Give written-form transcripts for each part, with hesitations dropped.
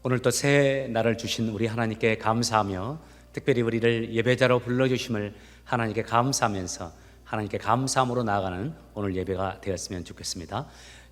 오늘 또 새 날을 주신 우리 하나님께 감사하며 특별히 우리를 예배자로 불러주심을 하나님께 감사하면서 하나님께 감사함으로 나아가는 오늘 예배가 되었으면 좋겠습니다.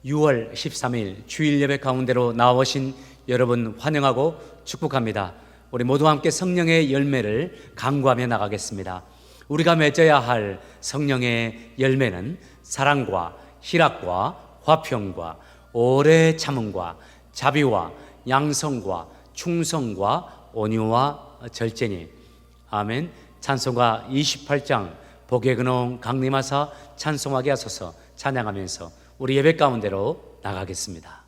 6월 13일 주일 예배 가운데로 나오신 여러분 환영하고 축복합니다. 우리 모두 함께 성령의 열매를 강구하며 나가겠습니다. 우리가 맺어야 할 성령의 열매는 사랑과 희락과 화평과 오래 참음과 자비와 양성과 충성과 온유와 절제니. 아멘. 찬송가 28장 복의 근원 강림하사 찬송하게 하소서 찬양하면서 우리 예배 가운데로 나가겠습니다.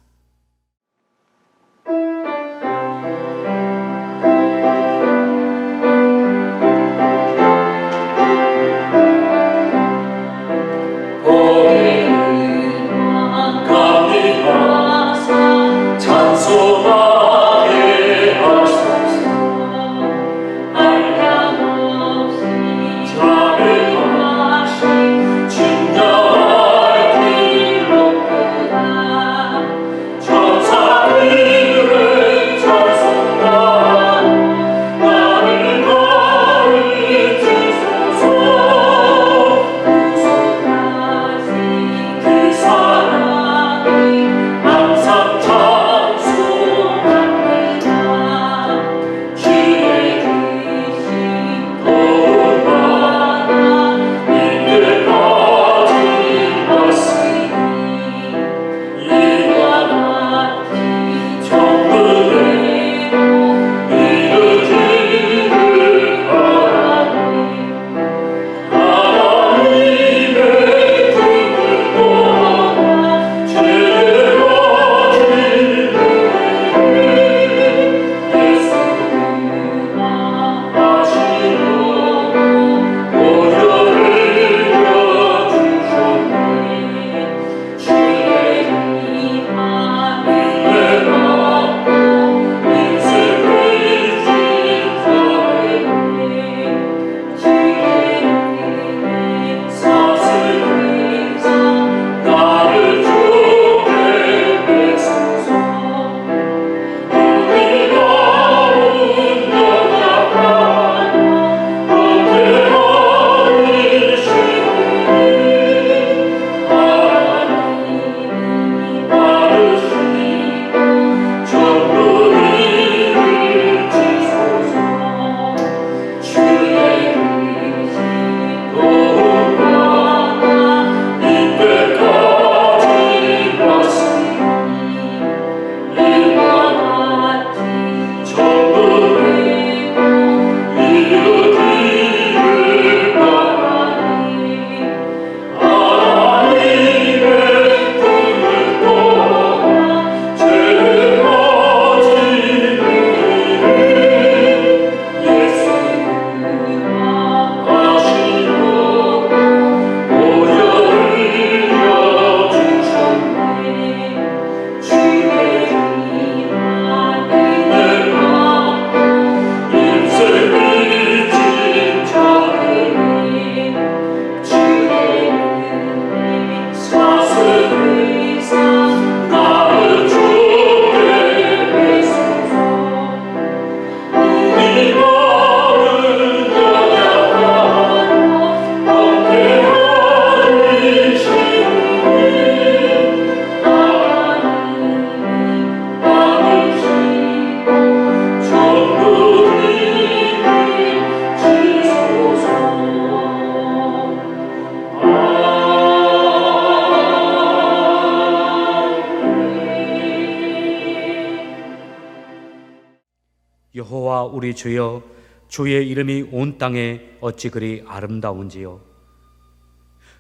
여호와 우리 주여, 주의 이름이 온 땅에 어찌 그리 아름다운지요.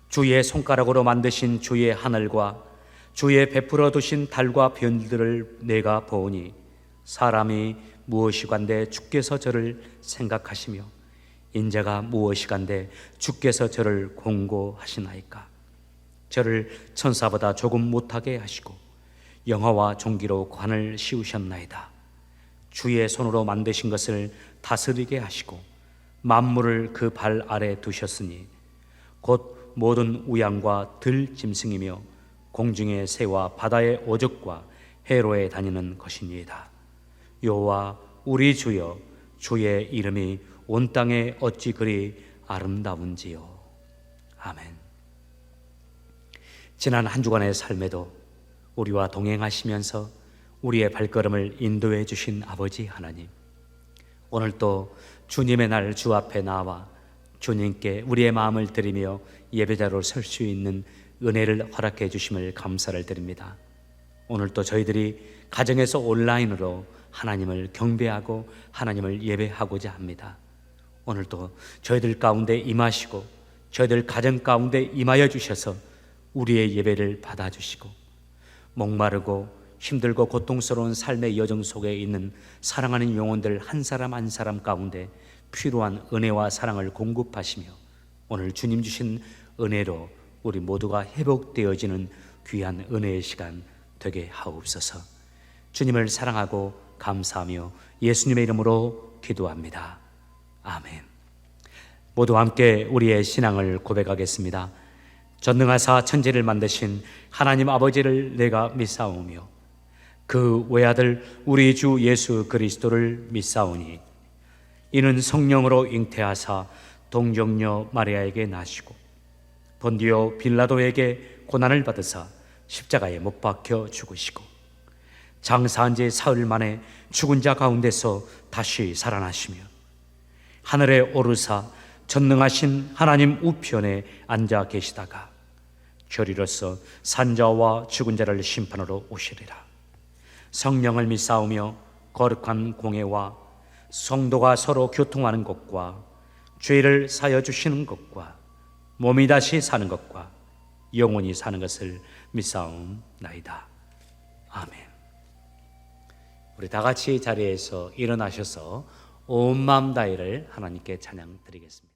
주의 손가락으로 만드신 주의 하늘과 주의 베풀어 두신 달과 별들을 내가 보오니 사람이 무엇이간데 주께서 저를 생각하시며 인자가 무엇이간데 주께서 저를 공고하시나이까. 저를 천사보다 조금 못하게 하시고 영화와 종기로 관을 씌우셨나이다. 주의 손으로 만드신 것을 다스리게 하시고 만물을 그 발 아래 두셨으니 곧 모든 우양과 들짐승이며 공중의 새와 바다의 어족과 해로에 다니는 것이니이다. 여호와 우리 주여, 주의 이름이 온 땅에 어찌 그리 아름다운지요. 아멘. 지난 한 주간의 삶에도 우리와 동행하시면서 우리의 발걸음을 인도해 주신 아버지 하나님, 오늘 또 주님의 날 주 앞에 나와 주님께 우리의 마음을 드리며 예배자로 설 수 있는 은혜를 허락해 주심을 감사를 드립니다. 오늘 또 저희들이 가정에서 온라인으로 하나님을 경배하고 하나님을 예배하고자 합니다. 오늘도 저희들 가운데 임하시고 저희들 가정 가운데 임하여 주셔서 우리의 예배를 받아주시고 목마르고 힘들고 고통스러운 삶의 여정 속에 있는 사랑하는 영혼들 한 사람 한 사람 가운데 필요한 은혜와 사랑을 공급하시며 오늘 주님 주신 은혜로 우리 모두가 회복되어지는 귀한 은혜의 시간 되게 하옵소서. 주님을 사랑하고 감사하며 예수님의 이름으로 기도합니다. 아멘. 모두 함께 우리의 신앙을 고백하겠습니다. 전능하사 천지를 만드신 하나님 아버지를 내가 믿사오며 그 외아들 우리 주 예수 그리스도를 믿사오니 이는 성령으로 잉태하사 동정녀 마리아에게 나시고 본디오 빌라도에게 고난을 받으사 십자가에 못 박혀 죽으시고 장사한 지 사흘 만에 죽은 자 가운데서 다시 살아나시며 하늘에 오르사 전능하신 하나님 우편에 앉아 계시다가 저리로서 산자와 죽은 자를 심판하러 오시리라. 성령을 믿사오며 거룩한 공회와 성도가 서로 교통하는 것과 죄를 사여 주시는 것과 몸이 다시 사는 것과 영원히 사는 것을 믿사옵나이다. 아멘. 우리 다 같이 자리에서 일어나셔서 온 마음 다해를 하나님께 찬양 드리겠습니다.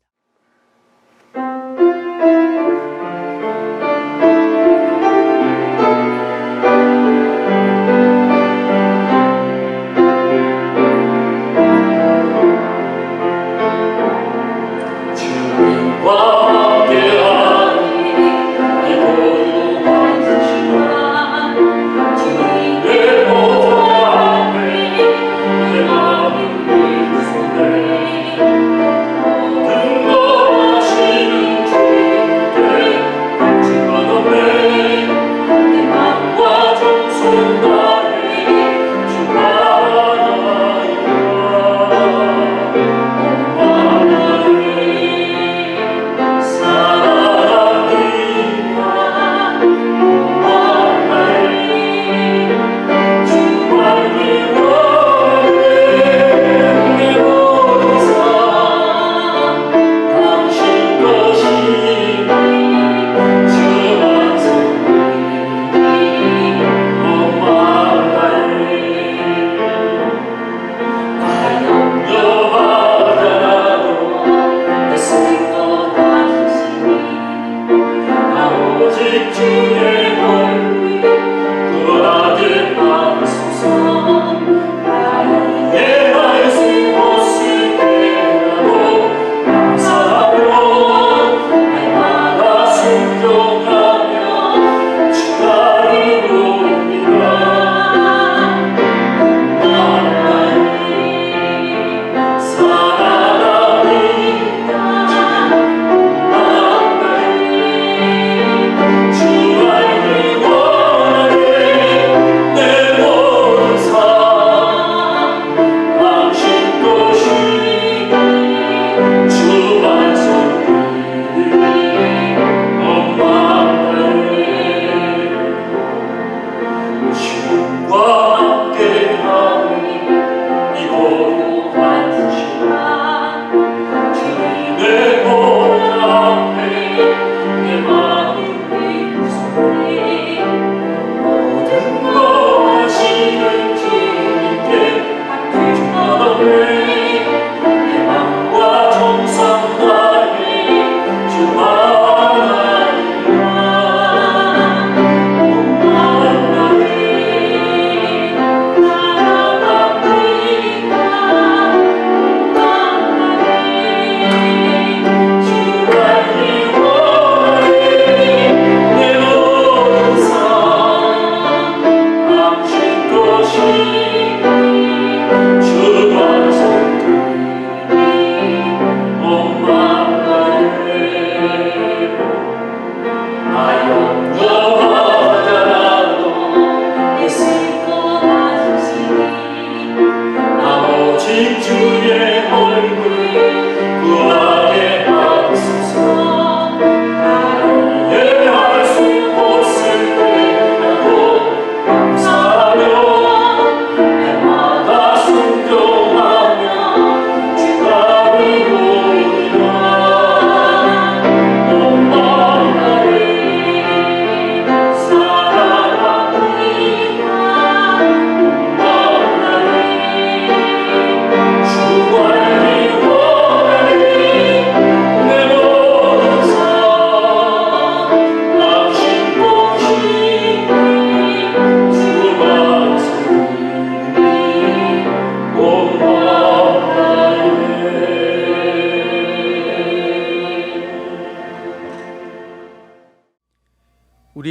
내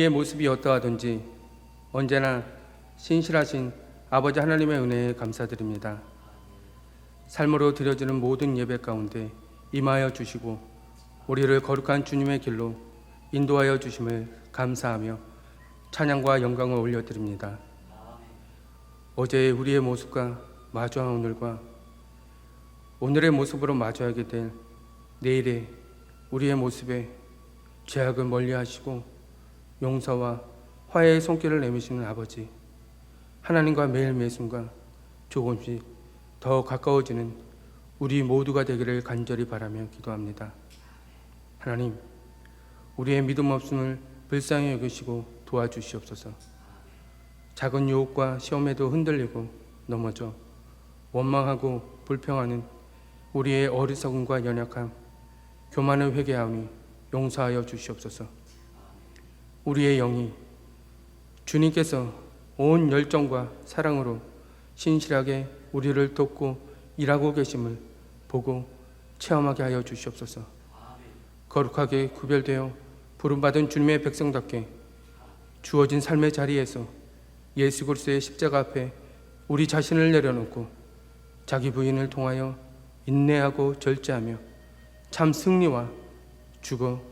우리의 모습이 어떠하든지 언제나 신실하신 아버지 하나님의 은혜에 감사드립니다. 삶으로 드려지는 모든 예배 가운데 임하여 주시고 우리를 거룩한 주님의 길로 인도하여 주심을 감사하며 찬양과 영광을 올려드립니다. 어제의 우리의 모습과 마주한 오늘과 오늘의 모습으로 마주하게 될 내일의 우리의 모습에 죄악을 멀리하시고 용서와 화해의 손길을 내미시는 아버지, 하나님과 매일 매순간 조금씩 더 가까워지는 우리 모두가 되기를 간절히 바라며 기도합니다. 하나님, 우리의 믿음 없음을 불쌍히 여기시고 도와주시옵소서. 작은 유혹과 시험에도 흔들리고 넘어져 원망하고 불평하는 우리의 어리석음과 연약함, 교만을 회개하오니 용서하여 주시옵소서. 우리의 영이 주님께서 온 열정과 사랑으로 신실하게 우리를 돕고 일하고 계심을 보고 체험하게 하여 주시옵소서. 거룩하게 구별되어 부름받은 주님의 백성답게 주어진 삶의 자리에서 예수 그리스도의 십자가 앞에 우리 자신을 내려놓고 자기 부인을 통하여 인내하고 절제하며 참 승리와 죽어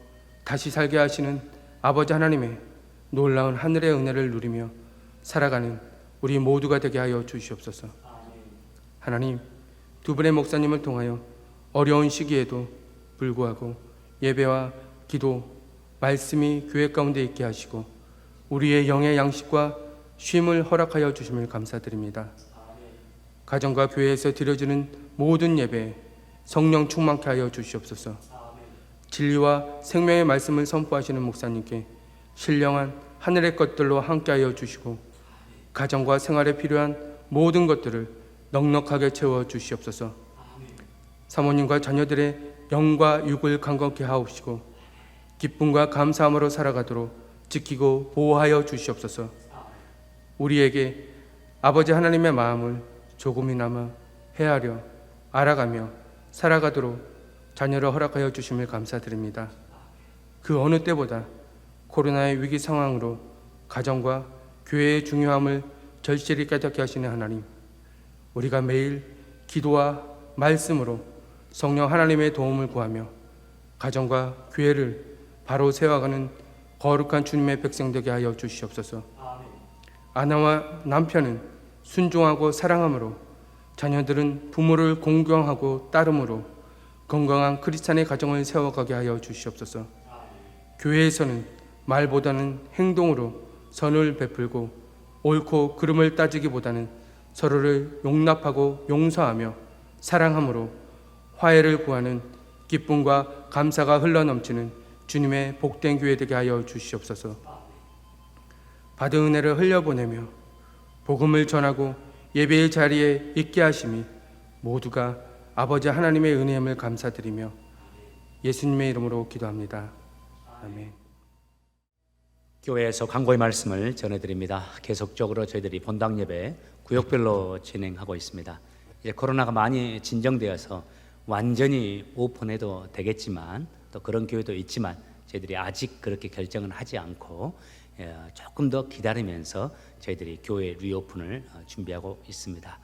다시 살게 하시는 아버지 하나님의 놀라운 하늘의 은혜를 누리며 살아가는 우리 모두가 되게 하여 주시옵소서. 하나님, 두 분의 목사님을 통하여 어려운 시기에도 불구하고 예배와 기도, 말씀이 교회 가운데 있게 하시고 우리의 영의 양식과 쉼을 허락하여 주심을 감사드립니다. 가정과 교회에서 드려지는 모든 예배에 성령 충만케 하여 주시옵소서. 진리와 생명의 말씀을 선포하시는 목사님께 신령한 하늘의 것들로 함께하여 주시고 가정과 생활에 필요한 모든 것들을 넉넉하게 채워 주시옵소서. 사모님과 자녀들의 영과 육을 강건케 하옵시고 기쁨과 감사함으로 살아가도록 지키고 보호하여 주시옵소서. 우리에게 아버지 하나님의 마음을 조금이나마 헤아려 알아가며 살아가도록 자녀를 허락하여 주심을 감사드립니다. 그 어느 때보다 코로나의 위기 상황으로 가정과 교회의 중요함을 절실히 깨닫게 하시는 하나님, 우리가 매일 기도와 말씀으로 성령 하나님의 도움을 구하며 가정과 교회를 바로 세워가는 거룩한 주님의 백성 되게 하여 주시옵소서. 아내와 남편은 순종하고 사랑함으로, 자녀들은 부모를 공경하고 따름으로 건강한 크리스찬의 가정을 세워가게 하여 주시옵소서. 교회에서는 말보다는 행동으로 선을 베풀고 옳고 그름을 따지기보다는 서로를 용납하고 용서하며 사랑함으로 화해를 구하는 기쁨과 감사가 흘러넘치는 주님의 복된 교회 되게 하여 주시옵소서. 받은 은혜를 흘려보내며 복음을 전하고 예배의 자리에 있게 하심이 모두가 아버지 하나님의 은혜임을 감사드리며 예수님의 이름으로 기도합니다. 아멘. 교회에서 광고의 말씀을 전해드립니다. 계속적으로 저희들이 본당 예배 구역별로 진행하고 있습니다. 이제 코로나가 많이 진정되어서 완전히 오픈해도 되겠지만 또 그런 교회도 있지만 저희들이 아직 그렇게 결정은 하지 않고 조금 더 기다리면서 저희들이 교회 리오픈을 준비하고 있습니다.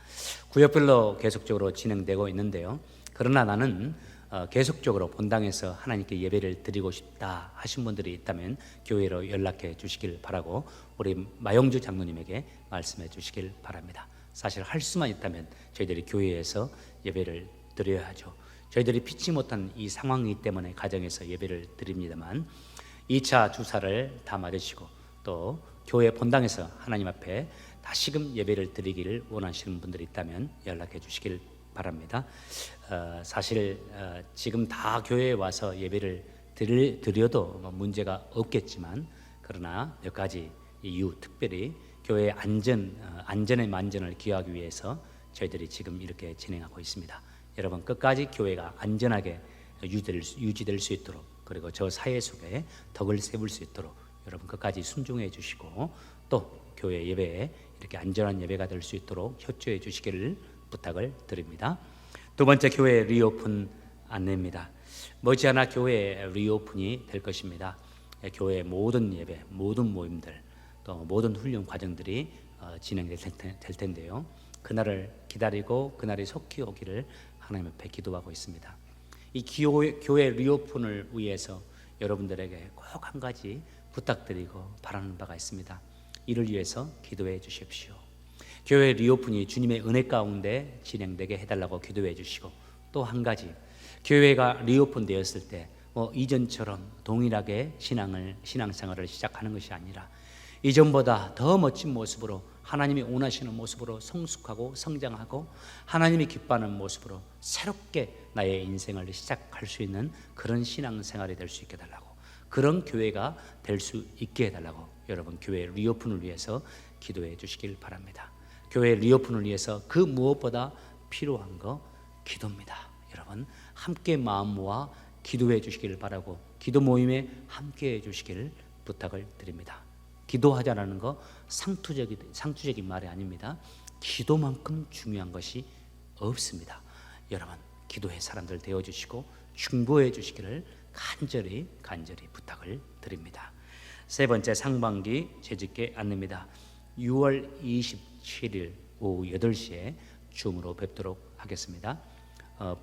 구역별로 계속적으로 진행되고 있는데요. 그러나 나는 계속적으로 본당에서 하나님께 예배를 드리고 싶다 하신 분들이 있다면 교회로 연락해 주시길 바라고 우리 마영주 장로님에게 말씀해 주시길 바랍니다. 사실 할 수만 있다면 저희들이 교회에서 예배를 드려야 하죠. 저희들이 피치 못한 이 상황이기 때문에 가정에서 예배를 드립니다만 2차 주사를 다 맞으시고 또 교회 본당에서 하나님 앞에 다시금 예배를 드리기를 원하시는 분들이 있다면 연락해 주시길 바랍니다. 사실 지금 다 교회에 와서 예배를 드려도 문제가 없겠지만 그러나 몇 가지 이유, 특별히 교회의 안전의 만전을 기하기 위해서 저희들이 지금 이렇게 진행하고 있습니다. 여러분 끝까지 교회가 안전하게 유지될 수 있도록, 그리고 저 사회 속에 덕을 세울 수 있도록 여러분 끝까지 순종해 주시고 또 교회 예배에 이렇게 안전한 예배가 될 수 있도록 협조해 주시기를 부탁을 드립니다. 두 번째, 교회 리오픈 안내입니다. 머지않아 교회 리오픈이 될 것입니다. 교회의 모든 예배, 모든 모임들, 또 모든 훈련 과정들이 진행될 텐데요. 그날을 기다리고 그날이 속히 오기를 하나님 앞에 기도하고 있습니다. 이 교회 리오픈을 위해서 여러분들에게 꼭 한 가지 부탁드리고 바라는 바가 있습니다. 이를 위해서 기도해 주십시오. 교회 리오픈이 주님의 은혜 가운데 진행되게 해달라고 기도해 주시고, 또 한 가지, 교회가 리오픈 되었을 때 이전처럼 동일하게 신앙생활을 시작하는 것이 아니라 이전보다 더 멋진 모습으로, 하나님이 원하시는 모습으로 성숙하고 성장하고 하나님이 기뻐하는 모습으로 새롭게 나의 인생을 시작할 수 있는 그런 신앙생활이 될 수 있게 해달라고, 그런 교회가 될 수 있게 해달라고 여러분 교회 리오픈을 위해서 기도해 주시길 바랍니다. 교회 리오픈을 위해서 그 무엇보다 필요한 거 기도입니다. 여러분 함께 마음 모아 기도해 주시기를 바라고, 기도 모임에 함께 해 주시기를 부탁을 드립니다. 기도하자라는 거 상투적인 말이 아닙니다. 기도만큼 중요한 것이 없습니다. 여러분 기도의 사람들 되어주시고 충고해 주시기를 간절히 부탁을 드립니다. 세 번째 상반기 재직계 안내입니다. 6월 27일 오후 8시에 줌으로 뵙도록 하겠습니다.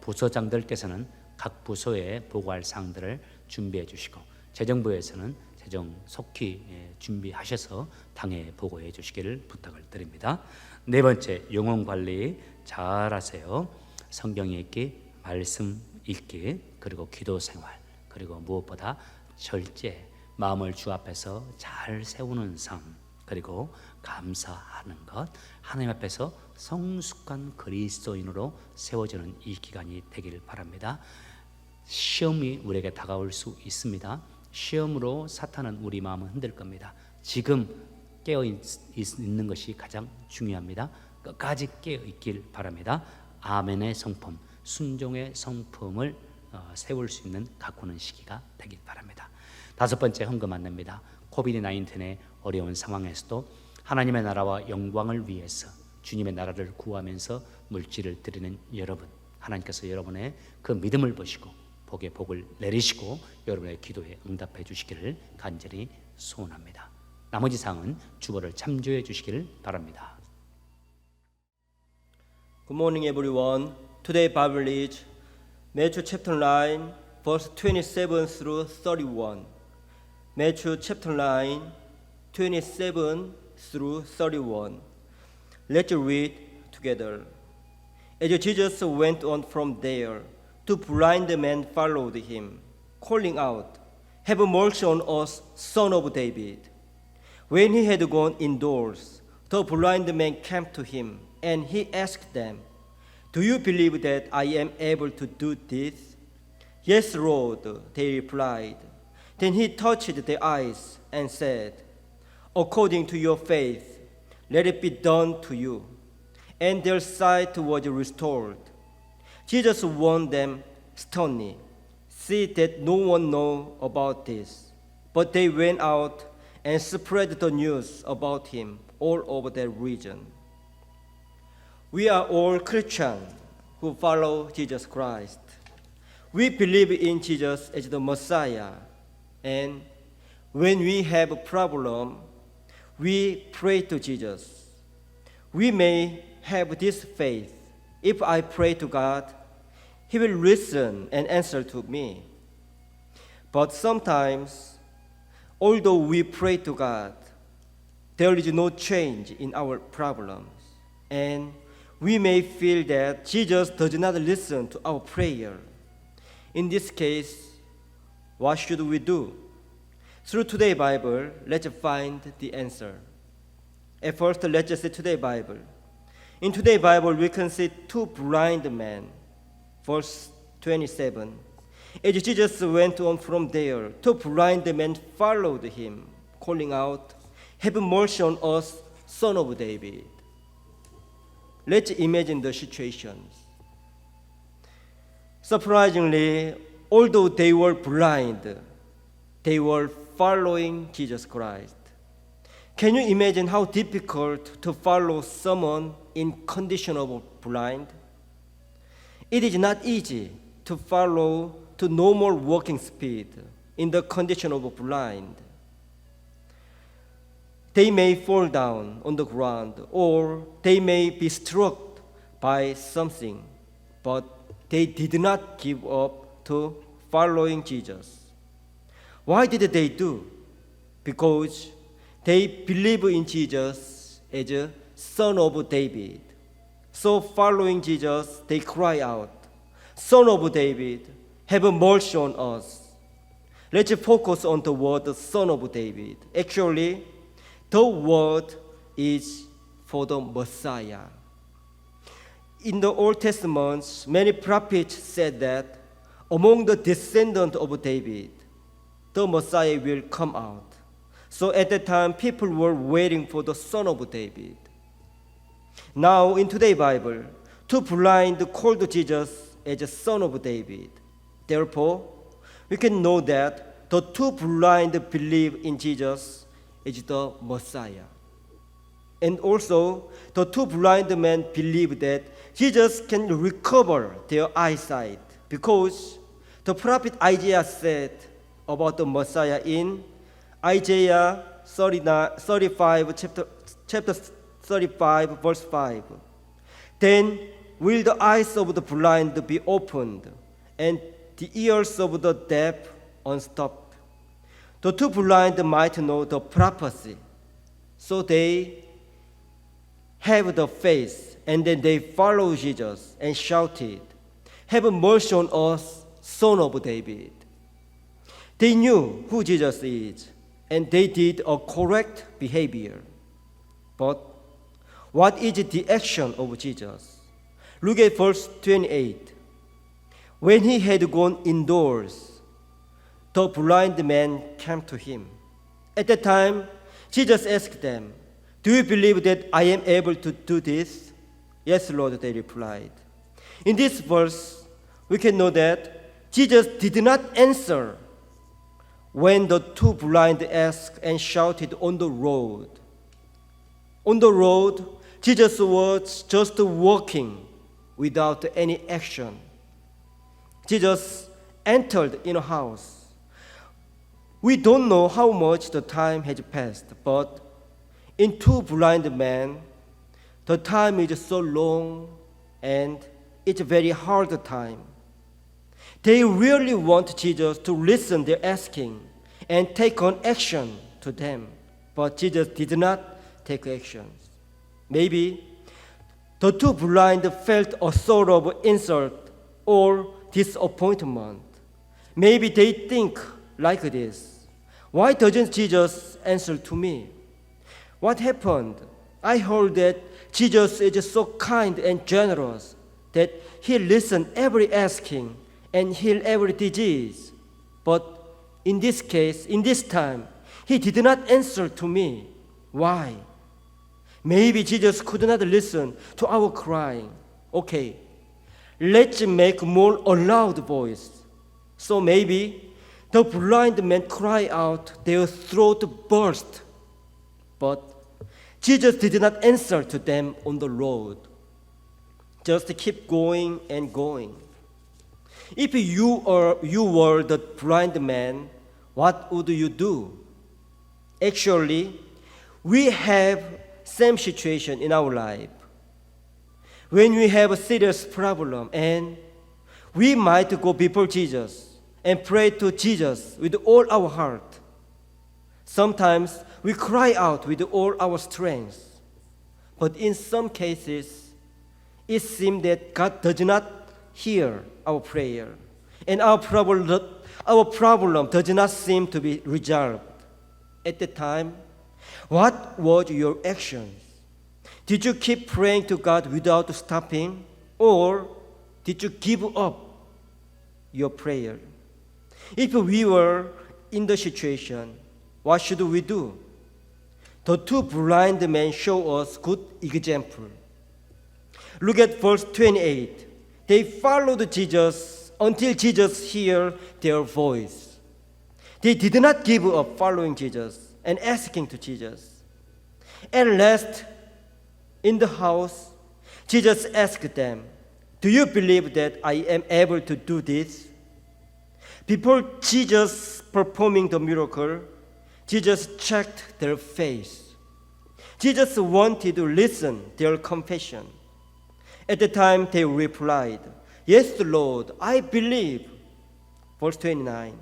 부서장들께서는 각 부서에 보고할 사항들을 준비해 주시고, 재정부에서는 재정 속히 준비하셔서 당에 보고해 주시기를 부탁을 드립니다. 네 번째, 영혼 관리 잘 하세요. 성경 읽기, 말씀 읽기, 그리고 기도 생활, 그리고 무엇보다 절제, 마음을 주 앞에서 잘 세우는 삶, 그리고 감사하는 것, 하나님 앞에서 성숙한 그리스도인으로 세워지는 이 기간이 되길 바랍니다. 시험이 우리에게 다가올 수 있습니다. 시험으로 사탄은 우리 마음을 흔들 겁니다. 지금 깨어 있는 것이 가장 중요합니다. 끝까지 깨어 있길 바랍니다. 아멘의 성품, 순종의 성품을 세울 수 있는 가꾸는 시기가 되길 바랍니다. 다섯 번째, 헌금 안내입니다. 코비드-19의 어려운 상황에서도 하나님의 나라와 영광을 위해서 주님의 나라를 구하면서 물질을 드리는 여러분, 하나님께서 여러분의 그 믿음을 보시고 복에 복을 내리시고 여러분의 기도에 응답해 주시기를 간절히 소원합니다. 나머지 사항은 주보를 참조해 주시기를 바랍니다. Good morning, everyone. Today Bible is Matthew chapter 9, verse 27 through 31. Matthew chapter 9, 27 through 31. Let's read together. As Jesus went on from there, two blind men followed him, calling out, "Have mercy on us, Son of David." When he had gone indoors, the blind men came to him, and he asked them, "Do you believe that I am able to do this?" "Yes, Lord," they replied. Then he touched their eyes and said, "According to your faith, let it be done to you." And their sight was restored. Jesus warned them sternly, "See that no one know about this." But they went out and spread the news about him all over that region. We are all Christians who follow Jesus Christ. We believe in Jesus as the Messiah, and when we have a problem, we pray to Jesus. We may have this faith: if I pray to God, He will listen and answer to me. But sometimes, although we pray to God, there is no change in our problems, and we may feel that Jesus does not listen to our prayer. In this case, what should we do? Through today's Bible, let's find the answer. At first, let's see today's Bible. In today's Bible, we can see two blind men. Verse 27. As Jesus went on from there, two blind men followed him, calling out, "Have mercy on us, Son of David." Let's imagine the situations. Surprisingly, although they were blind, they were following Jesus Christ. Can you imagine how difficult to follow someone in condition of blind? It is not easy to follow to normal walking speed in the condition of blind. They may fall down on the ground or they may be struck by something, but they did not give up to following Jesus. Why did they do? Because they believe in Jesus as a son of David. So following Jesus, they cry out, Son of David, have mercy on us. Let's focus on the word Son of David. Actually, the word is for the Messiah. In the Old Testament, many prophets said that among the descendants of David, the Messiah will come out. So at that time, people were waiting for the Son of David. Now, in today's Bible, two blind called Jesus as a Son of David. Therefore, we can know that the two blind believe in Jesus as the Messiah. And also, the two blind men believe that Jesus can recover their eyesight because the prophet Isaiah said about the Messiah in Isaiah 35, chapter 35, verse 5. Then will the eyes of the blind be opened, and the ears of the deaf unstopped. The two blind might know the prophecy, so they have the faith, and then they follow Jesus and shouted, Have mercy on us, Son of David. They knew who Jesus is, and they did a correct behavior. But what is the action of Jesus? Look at verse 28. When he had gone indoors, the blind man came to him. At that time, Jesus asked them, Do you believe that I am able to do this? Yes, Lord, they replied. In this verse, we can know that Jesus did not answer when the two blind asked and shouted on the road. On the road, Jesus was just walking without any action. Jesus entered in a house. We don't know how much the time has passed, but in two blind men, the time is so long and it's a very hard time. They really want Jesus to listen their asking and take on action to them, but Jesus did not take actions. Maybe the two blind felt a sort of insult or disappointment. Maybe they think like this. Why doesn't Jesus answer to me? What happened? I heard that Jesus is so kind and generous that he listens every asking and heal every disease. But in this case, in this time, he did not answer to me. Why? Maybe Jesus could not listen to our crying. Okay, let's make more a loud voice. So maybe the blind men cry out, their throat burst. But Jesus did not answer to them on the road. Just keep going and going. If you were the blind man, what would you do? Actually, we have same situation in our life. When we have a serious problem and we might go before Jesus and pray to Jesus with all our heart. Sometimes we cry out with all our strength. But in some cases, it seems that God does not hear our prayer. And our problem does not seem to be resolved. At the time, what was your action? Did you keep praying to God without stopping? Or did you give up your prayer? If we were in the situation, what should we do? The two blind men show us good example. Look at verse 28. They followed Jesus until Jesus heard their voice. They did not give up following Jesus and asking to Jesus. At last, in the house, Jesus asked them, Do you believe that I am able to do this? Before Jesus performing the miracle, Jesus checked their faith. Jesus wanted to listen their confession. At the time they replied, "Yes, Lord, I believe." Verse 29.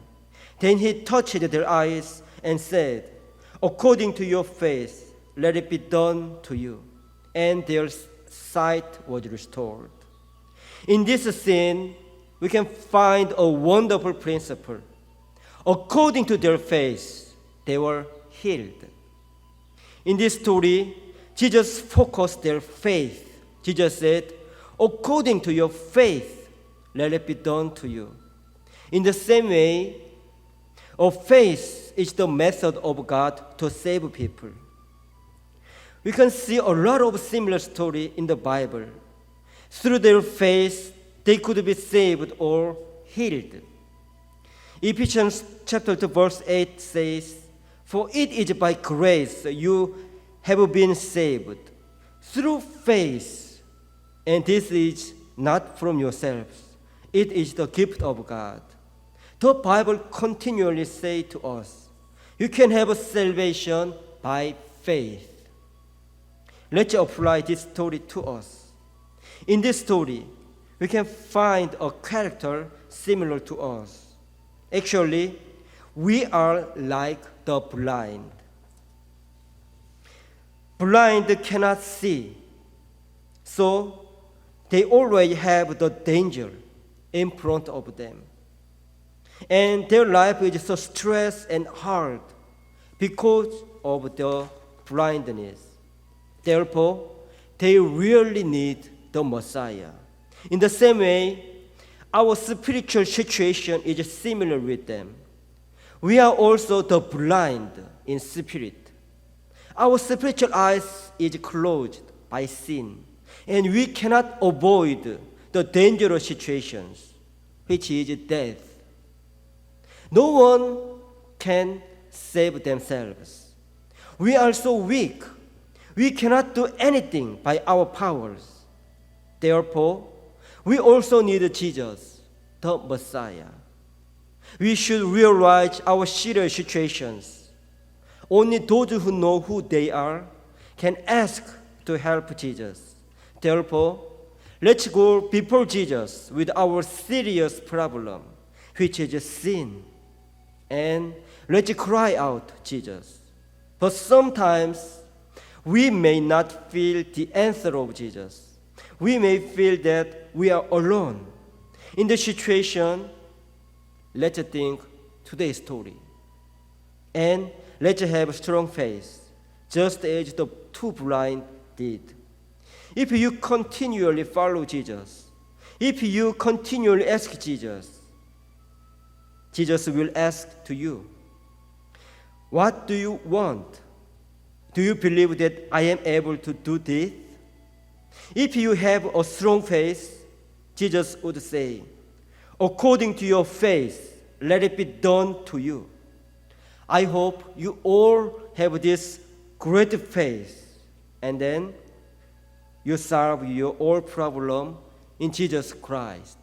Then he touched their eyes and said, "According to your faith, let it be done to you." And their sight was restored. In this scene, we can find a wonderful principle. According to their faith, they were healed. In this story, Jesus focused their faith. Jesus said, "According to your faith, let it be done to you." In the same way, faith is the method of God to save people. We can see a lot of similar stories in the Bible. Through their faith, they could be saved or healed. Ephesians chapter 2 verse 8 says, "For it is by grace you have been saved, through faith, and this is not from yourselves. It is the gift of God." The Bible continually says to us, you can have salvation by faith. Let's apply this story to us. In this story, we can find a character similar to us. Actually, we are like the blind. Blind cannot see, so they always have the danger in front of them. And their life is so stressed and hard because of the blindness. Therefore, they really need the Messiah. In the same way, our spiritual situation is similar with them. We are also the blind in spirit. Our spiritual eyes is closed by sin, and we cannot avoid the dangerous situations, which is death. No one can save themselves. We are so weak. We cannot do anything by our powers. Therefore, we also need Jesus, the Messiah. We should realize our serious situations. Only those who know who they are can ask to help Jesus. Therefore, let's go before Jesus with our serious problem, which is sin. And let's cry out, Jesus. But sometimes we may not feel the answer of Jesus. We may feel that we are alone. In the situation, let's think today's story. And let's have strong faith, just as the two blind did. If you continually follow Jesus, if you continually ask Jesus, Jesus will ask to you, "What do you want? Do you believe that I am able to do this?" If you have a strong faith, Jesus would say, "According to your faith, let it be done to you." I hope you all have this great faith, and then you solve your all problem in Jesus Christ.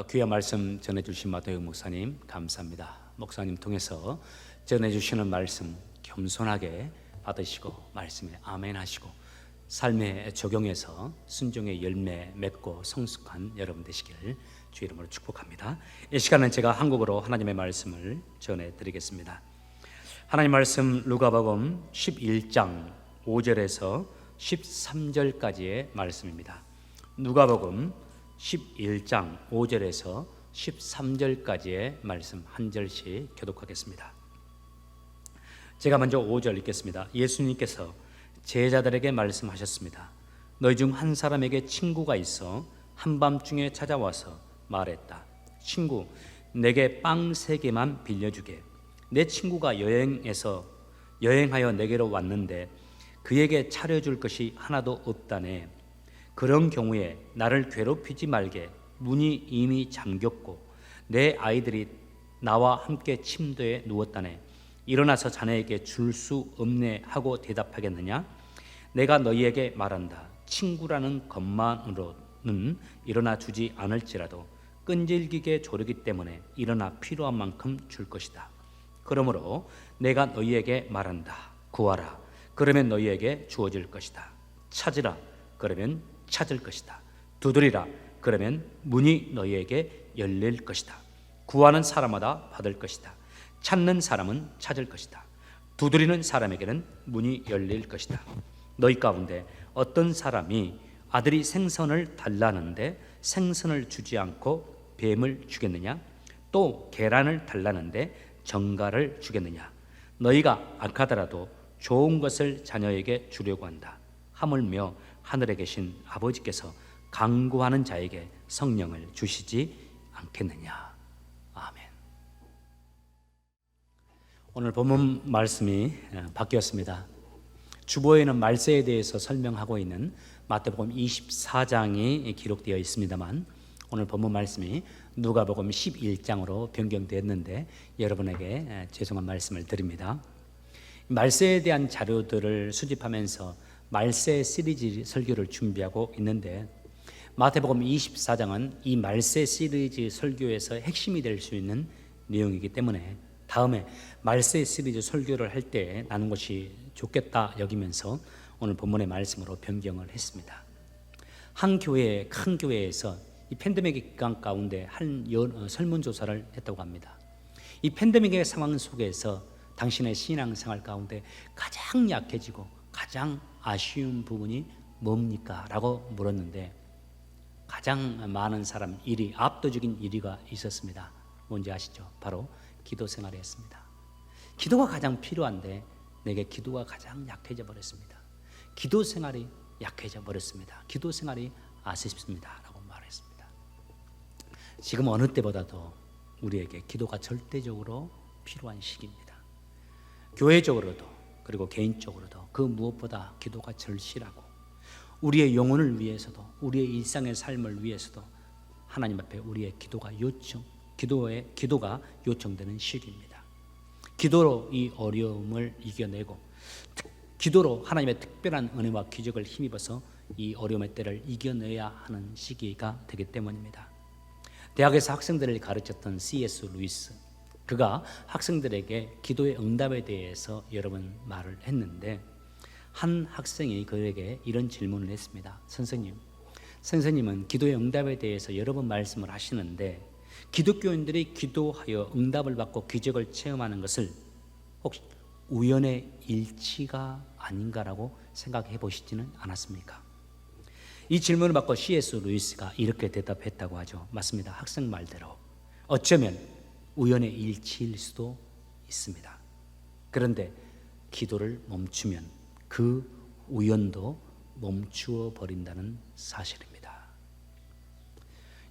귀한 말씀 전해주신 마태용 목사님 감사합니다. 목사님 통해서 전해주시는 말씀 겸손하게 받으시고 말씀에 아멘 하시고 삶에 적용해서 순종의 열매 맺고 성숙한 여러분 되시길 주 이름으로 축복합니다. 이 시간은 제가 한국어로 하나님의 말씀을 전해드리겠습니다. 하나님 말씀 누가복음 11장 5절에서 13절까지의 말씀입니다. 누가복음 11장 5절에서 13절까지의 말씀 한 절씩 교독하겠습니다. 제가 먼저 5절 읽겠습니다. 예수님께서 제자들에게 말씀하셨습니다. 너희 중 한 사람에게 친구가 있어 한밤중에 찾아와서 말했다. 친구, 내게 빵 3개만 빌려주게. 내 친구가 여행하여 내게로 왔는데 그에게 차려줄 것이 하나도 없다네. 그런 경우에 나를 괴롭히지 말게. 문이 이미 잠겼고 내 아이들이 나와 함께 침대에 누웠다네. 일어나서 자네에게 줄 수 없네 하고 대답하겠느냐? 내가 너희에게 말한다. 친구라는 것만으로는 일어나 주지 않을지라도 끈질기게 조르기 때문에 일어나 필요한 만큼 줄 것이다. 그러므로 내가 너희에게 말한다. 구하라. 그러면 너희에게 주어질 것이다. 찾으라. 그러면 찾을 것이다. 두드리라. 그러면 문이 너희에게 열릴 것이다. 구하는 사람마다 받을 것이다. 찾는 사람은 찾을 것이다. 두드리는 사람에게는 문이 열릴 것이다. 너희 가운데 어떤 사람이 아들이 생선을 달라는데 생선을 주지 않고 뱀을 주겠느냐? 또 계란을 달라는데 정갈을 주겠느냐? 너희가 악하더라도 좋은 것을 자녀에게 주려고 한다. 하물며 하늘에 계신 아버지께서 간구하는 자에게 성령을 주시지 않겠느냐? 아멘. 오늘 본문 말씀이 바뀌었습니다. 주보에는 말세에 대해서 설명하고 있는 마태복음 24장이 기록되어 있습니다만 오늘 본문 말씀이 누가복음 11장으로 변경되었는데 여러분에게 죄송한 말씀을 드립니다. 말세에 대한 자료들을 수집하면서 말세 시리즈 설교를 준비하고 있는데 마태복음 24장은 이 말세 시리즈 설교에서 핵심이 될 수 있는 내용이기 때문에 다음에 말세 시리즈 설교를 할 때 나눈 것이 좋겠다 여기면서 오늘 본문의 말씀으로 변경을 했습니다. 한 교회, 큰 교회에서 이 팬데믹 기간 가운데 한 설문조사를 했다고 합니다. 이 팬데믹의 상황 속에서 당신의 신앙생활 가운데 가장 약해지고 가장 아쉬운 부분이 뭡니까? 라고 물었는데 가장 많은 사람 1위, 압도적인 1위가 있었습니다. 뭔지 아시죠? 바로 기도 생활이었습니다. 기도가 가장 필요한데 내게 기도가 가장 약해져 버렸습니다. 기도 생활이 약해져 버렸습니다. 기도 생활이 아쉽습니다. 라고 말했습니다. 지금 어느 때보다도 우리에게 기도가 절대적으로 필요한 시기입니다. 교회적으로도 그리고 개인적으로도 그 무엇보다 기도가 절실하고 우리의 영혼을 위해서도 우리의 일상의 삶을 위해서도 하나님 앞에 우리의 기도가 요청되는 시기입니다. 기도로 이 어려움을 이겨내고 기도로 하나님의 특별한 은혜와 기적을 힘입어서 이 어려움의 때를 이겨내야 하는 시기가 되기 때문입니다. 대학에서 학생들을 가르쳤던 C.S. 루이스, 그가 학생들에게 기도의 응답에 대해서 여러 번 말을 했는데 한 학생이 그에게 이런 질문을 했습니다. 선생님은 기도의 응답에 대해서 여러 번 말씀을 하시는데 기독교인들이 기도하여 응답을 받고 기적을 체험하는 것을 혹시 우연의 일치가 아닌가라고 생각해 보시지는 않았습니까? 이 질문을 받고 C.S. 루이스가 이렇게 대답했다고 하죠. 맞습니다. 학생 말대로 어쩌면 우연의 일치일 수도 있습니다. 그런데 기도를 멈추면 그 우연도 멈추어 버린다는 사실입니다.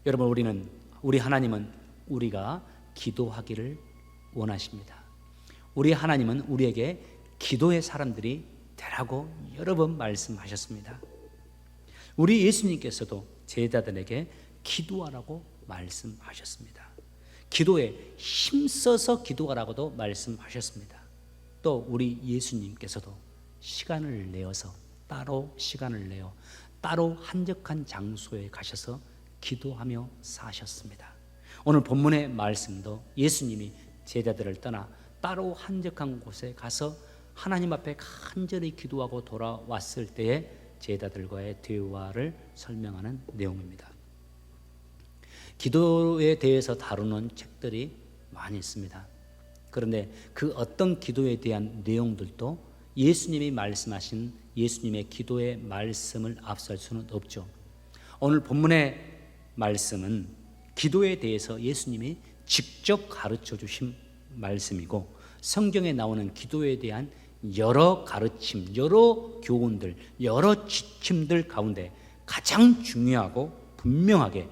여러분, 우리 하나님은 우리가 기도하기를 원하십니다. 우리 하나님은 우리에게 기도의 사람들이 되라고 여러 번 말씀하셨습니다. 우리 예수님께서도 제자들에게 기도하라고 말씀하셨습니다. 기도에 힘써서 기도하라고도 말씀하셨습니다. 또 우리 예수님께서도 시간을 내어서 따로 한적한 장소에 가셔서 기도하며 사셨습니다. 오늘 본문의 말씀도 예수님이 제자들을 떠나 따로 한적한 곳에 가서 하나님 앞에 간절히 기도하고 돌아왔을 때에 제자들과의 대화를 설명하는 내용입니다. 기도에 대해서 다루는 책들이 많이 있습니다. 그런데 그 어떤 기도에 대한 내용들도 예수님이 말씀하신 예수님의 기도의 말씀을 앞설 수는 없죠. 오늘 본문의 말씀은 기도에 대해서 예수님이 직접 가르쳐 주신 말씀이고 성경에 나오는 기도에 대한 여러 가르침, 여러 교훈들, 여러 지침들 가운데 가장 중요하고 분명하게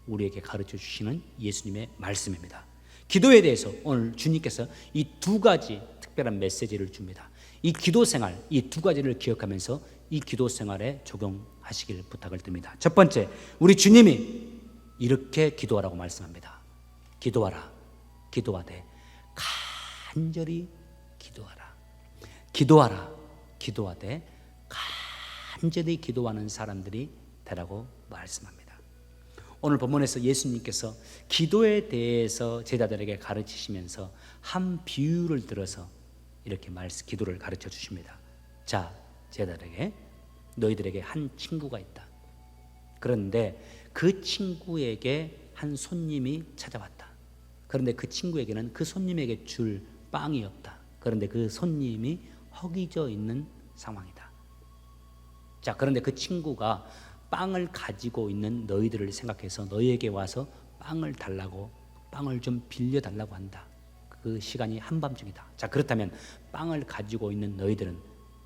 우리에게 가르쳐 주시는 예수님의 말씀입니다. 기도에 대해서 오늘 주님께서 이 두 가지 특별한 메시지를 줍니다. 이 기도 생활, 이 두 가지를 기억하면서 이 기도 생활에 적용하시길 부탁을 드립니다. 첫 번째, 우리 주님이 이렇게 기도하라고 말씀합니다. 기도하라, 기도하되 간절히 기도하라. 기도하라, 기도하되 간절히 기도하는 사람들이 되라고 말씀합니다. 오늘 본문에서 예수님께서 기도에 대해서 제자들에게 가르치시면서 한 비유를 들어서 이렇게 기도를 가르쳐 주십니다. 자, 제자들에게 너희들에게 한 친구가 있다. 그런데 그 친구에게 한 손님이 찾아왔다. 그런데 그 친구에게는 그 손님에게 줄 빵이 없다. 그런데 그 손님이 허기져 있는 상황이다. 자, 그런데 그 친구가 빵을 가지고 있는 너희들을 생각해서 너희에게 와서 빵을 달라고, 빵을 좀 빌려달라고 한다. 그 시간이 한밤중이다. 자, 그렇다면 빵을 가지고 있는 너희들은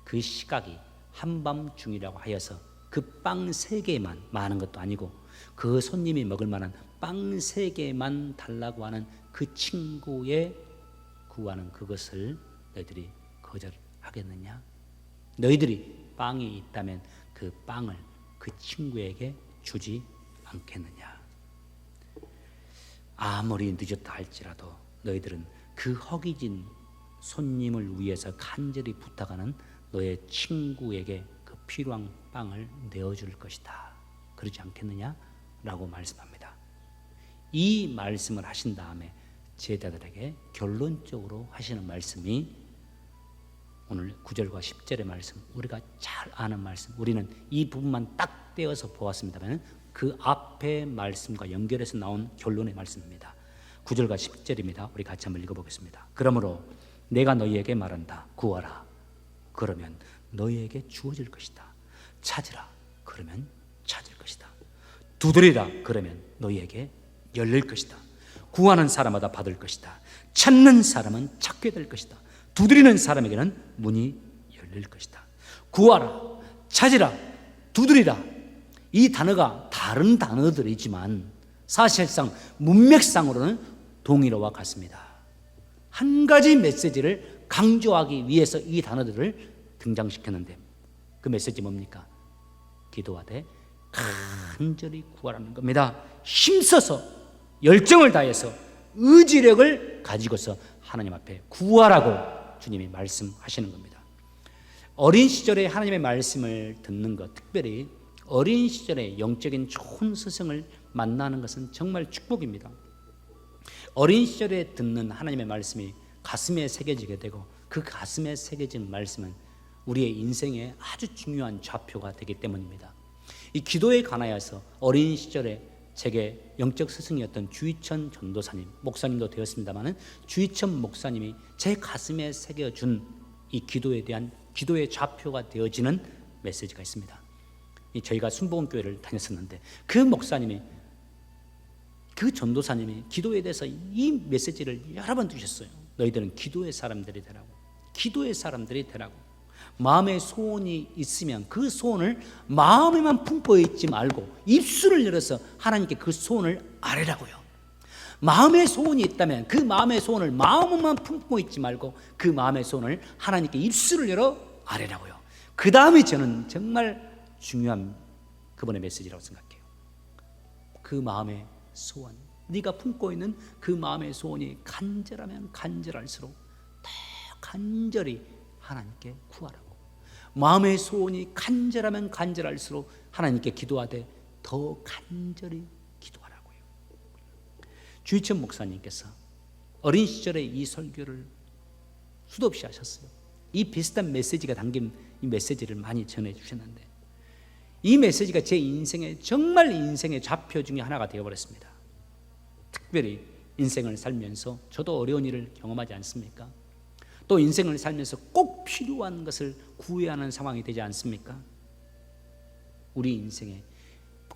그 시각이 한밤중이라고 하여서 그 빵 3개만 많은 것도 아니고 그 손님이 먹을 만한 빵 3개만 달라고 하는 그 친구의 구하는 그것을 너희들이 거절하겠느냐? 너희들이 빵이 있다면 그 빵을 그 친구에게 주지 않겠느냐? 아무리 늦었다 할지라도 너희들은 그 허기진 손님을 위해서 간절히 부탁하는 너의 친구에게 그 필요한 빵을 내어줄 것이다. 그러지 않겠느냐? 라고 말씀합니다. 이 말씀을 하신 다음에 제자들에게 결론적으로 하시는 말씀이 오늘 9절과 10절의 말씀, 우리가 잘 아는 말씀, 우리는 이 부분만 딱 떼어서 보았습니다만 그 앞의 말씀과 연결해서 나온 결론의 말씀입니다. 9절과 10절입니다. 우리 같이 한번 읽어보겠습니다. 그러므로 내가 너희에게 말한다. 구하라. 그러면 너희에게 주어질 것이다. 찾으라. 그러면 찾을 것이다. 두드리라. 그러면 너희에게 열릴 것이다. 구하는 사람마다 받을 것이다. 찾는 사람은 찾게 될 것이다. 두드리는 사람에게는 문이 열릴 것이다. 구하라, 찾으라, 두드리라. 이 단어가 다른 단어들이지만 사실상 문맥상으로는 동일어와 같습니다. 한 가지 메시지를 강조하기 위해서 이 단어들을 등장시켰는데 그 메시지 뭡니까? 기도하되 간절히 구하라는 겁니다. 힘써서 열정을 다해서 의지력을 가지고서 하나님 앞에 구하라고 주님이 말씀하시는 겁니다. 어린 시절에 하나님의 말씀을 듣는 것, 특별히 어린 시절에 영적인 좋은 스승을 만나는 것은 정말 축복입니다. 어린 시절에 듣는 하나님의 말씀이 가슴에 새겨지게 되고 그 가슴에 새겨진 말씀은 우리의 인생에 아주 중요한 좌표가 되기 때문입니다. 이 기도에 관하여서 어린 시절에 제게 영적 스승이었던 주희천 전도사님, 목사님도 되었습니다마는 주희천 목사님이 제 가슴에 새겨준 이 기도에 대한 기도의 좌표가 되어지는 메시지가 있습니다. 저희가 순복음교회를 다녔었는데 그 목사님이, 그 전도사님이 기도에 대해서 이 메시지를 여러 번 주셨어요. 너희들은 기도의 사람들이 되라고. 기도의 사람들이 되라고. 마음에 소원이 있으면 그 소원을 마음에만 품고 있지 말고 입술을 열어서 하나님께 그 소원을 아뢰라고요. 마음에 소원이 있다면 그 마음의 소원을 마음만 품고 있지 말고 그 마음의 소원을 하나님께 입술을 열어 아뢰라고요. 그 다음에 저는 정말 중요한 그분의 메시지라고 생각해요. 그 마음의 소원, 네가 품고 있는 그 마음의 소원이 간절하면 간절할수록 더 간절히 하나님께 구하라고. 마음의 소원이 간절하면 간절할수록 하나님께 기도하되 더 간절히 기도하라고요. 주희천 목사님께서 어린 시절에 이 설교를 수도 없이 하셨어요. 이 비슷한 메시지가 담긴 이 메시지를 많이 전해주셨는데 이 메시지가 제 인생의 정말 인생의 좌표 중에 하나가 되어버렸습니다. 특별히 인생을 살면서 저도 어려운 일을 경험하지 않습니까? 또 인생을 살면서 꼭 필요한 것을 구해야 하는 상황이 되지 않습니까? 우리 인생에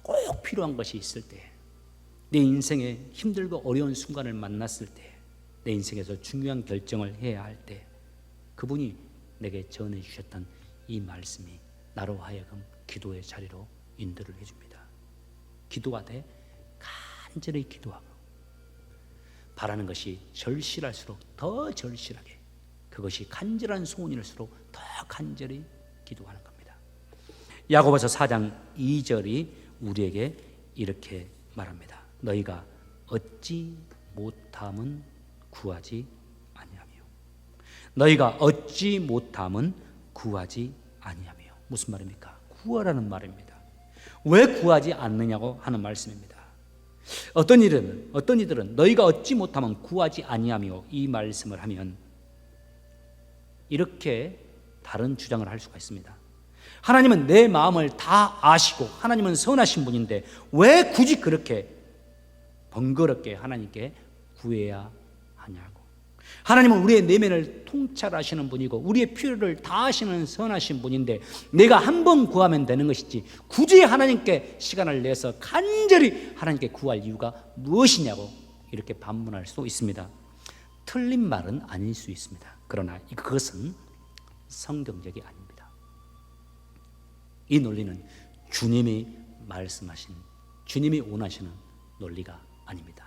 꼭 필요한 것이 있을 때, 내 인생에 힘들고 어려운 순간을 만났을 때, 내 인생에서 중요한 결정을 해야 할 때 그분이 내게 전해주셨던 이 말씀이 나로 하여금 기도의 자리로 인도를 해줍니다. 기도하되 간절히 기도하고 바라는 것이 절실할수록 더 절실하게, 그것이 간절한 소원일수록 더 간절히 기도하는 겁니다. 야고보서 4장 2절이 우리에게 이렇게 말합니다. 너희가 얻지 못함은 구하지 아니하며. 너희가 얻지 못함은 구하지 아니하며. 무슨 말입니까? 구하라는 말입니다. 왜 구하지 않느냐고 하는 말씀입니다. 어떤 이들은 너희가 얻지 못하면 구하지 아니하며 이 말씀을 하면 이렇게 다른 주장을 할 수가 있습니다. 하나님은 내 마음을 다 아시고 하나님은 선하신 분인데 왜 굳이 그렇게 번거롭게 하나님께 구해야 하냐고. 하나님은 우리의 내면을 통찰하시는 분이고 우리의 필요를 다 아시는 선하신 분인데 내가 한 번 구하면 되는 것이지 굳이 하나님께 시간을 내서 간절히 하나님께 구할 이유가 무엇이냐고 이렇게 반문할 수 있습니다. 틀린 말은 아닐 수 있습니다. 그러나 그것은 성경적이 아닙니다. 이 논리는 주님이 말씀하신, 주님이 원하시는 논리가 아닙니다.